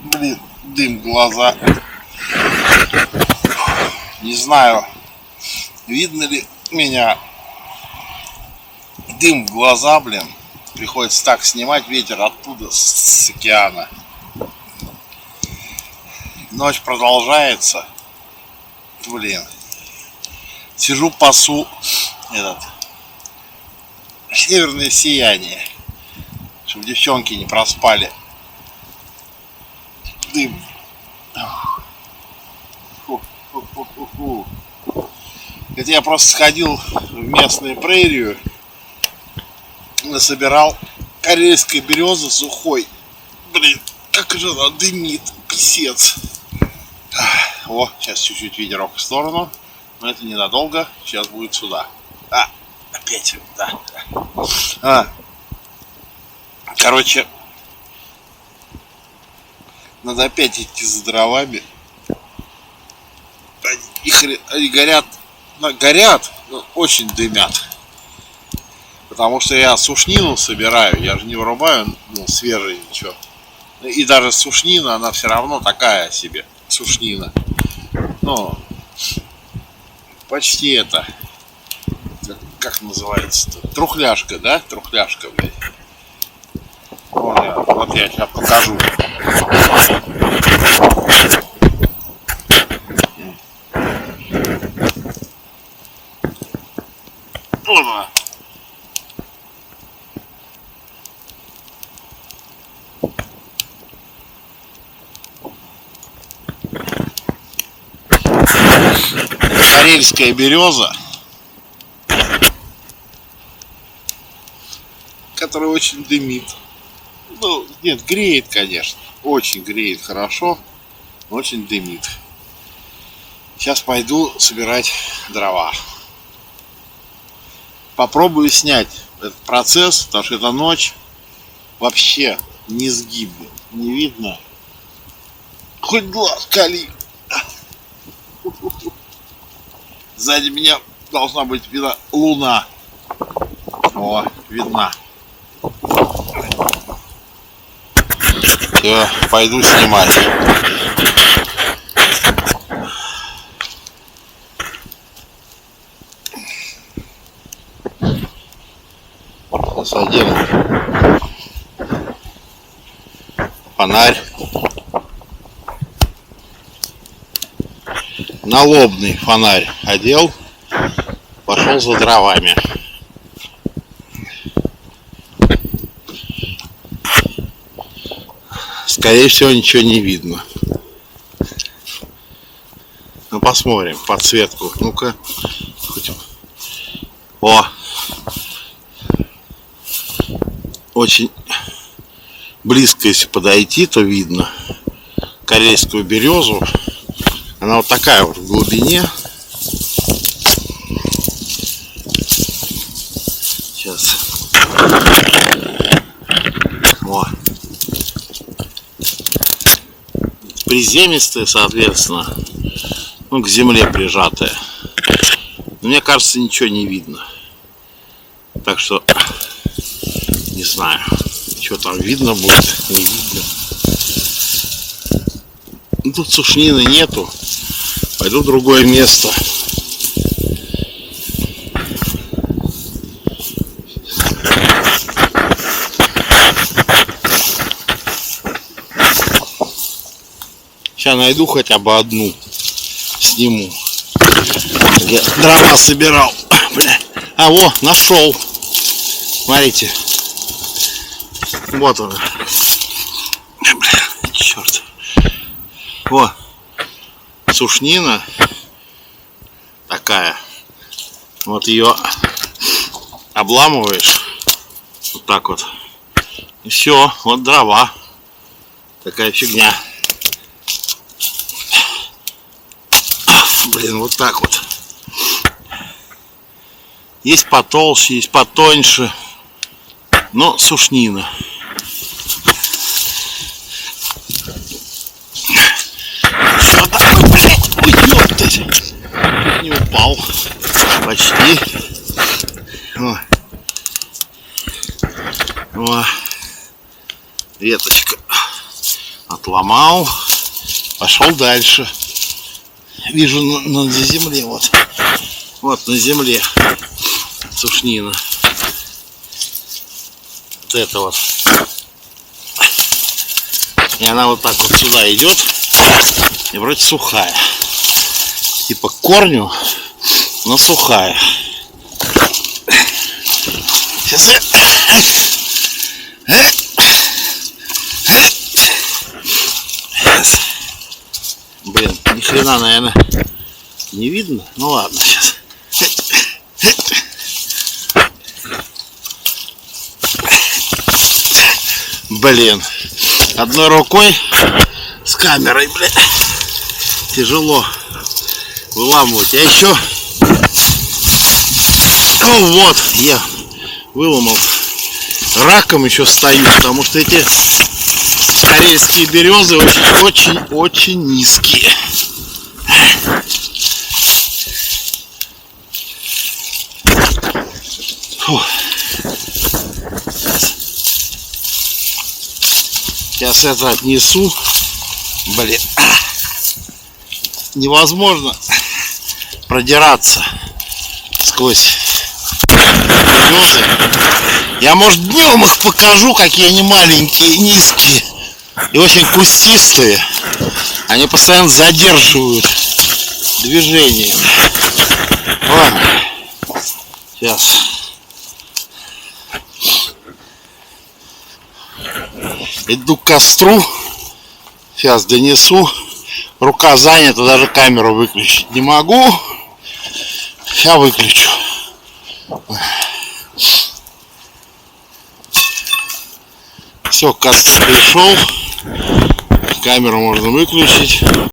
Блин, дым в глаза. Не знаю, видно ли меня. Дым в глаза, блин. Приходится так снимать, ветер оттуда, с океана. Ночь продолжается. Блин. Сижу, пасу северное сияние, чтобы девчонки не проспали. Дым. Фу-фу-фу-фу-фу. Это я просто сходил в местную прерию, насобирал карельской березы сухой. Блин, как же она дымит, писец. О, сейчас чуть-чуть ветерок в сторону, но это ненадолго, сейчас будет сюда. Опять, да. Короче, надо опять идти за дровами. Они горят, но очень дымят. Потому что я сушнину собираю, я же не вырубаю, свежее ничего. И даже сушнина, она все равно такая себе, сушнина. Ну, почти как называется-то? Трухляшка, да? Трухляшка, блядь. Вот я сейчас покажу. Вот она. Карельская береза, которая очень дымит. Ну, нет, греет, конечно. Очень греет хорошо, но очень дымит. Сейчас пойду собирать дрова. Попробую снять этот процесс, потому что это ночь. Вообще ни сгиба не видно. Хоть глаз кали. Сзади меня должна быть видна луна. О, видна. Все, пойду снимать. Посадил фонарь. Налобный фонарь одел, пошел за дровами. Скорее всего, ничего не видно. Ну, посмотрим подсветку. Ну-ка. О! Очень близко, если подойти, то видно карельскую березу. Она вот такая вот в глубине. Сейчас. О. Приземистая, соответственно. Ну, к земле прижатая. Но мне кажется, ничего не видно. Так что не знаю, что там видно будет, не видно. Ну, тут сушнины нету. Пойду в другое место. Сейчас найду хотя бы одну. Сниму. Я дрова собирал. Бля. А, во, нашел. Смотрите. Вот она. Бля, черт. Во. Сушнина такая. Вот ее обламываешь. Вот так вот. И все. Вот дрова. Такая фигня. Блин, вот так вот. Есть потолще, есть потоньше. Но сушнина. Вот так вот, блядь. Ой, ёптать. Не упал. Почти. О. О. Веточка. Отломал. Пошел дальше. Вижу на земле вот. Вот на земле сушнина. Вот это вот. И она вот так вот сюда идет. И вроде сухая. Типа к корню, но сухая. Сейчас я... Блин, ни хрена, наверное, не видно. Ну ладно, сейчас. Блин, одной рукой с камерой, блин, тяжело выламывать. А еще, ну вот, я выломал. Раком еще стою, потому что эти карельские березы очень низкие. Фу. Сейчас это отнесу. Блин, невозможно продираться сквозь березы. Я, может, днем их покажу, какие они маленькие, низкие и очень кустистые. Они постоянно задерживают движение. Ладно. Сейчас. Иду к костру. Сейчас донесу. Рука занята, даже камеру выключить не могу. Сейчас выключу. Все, к костру пришел. Камеру можно выключить.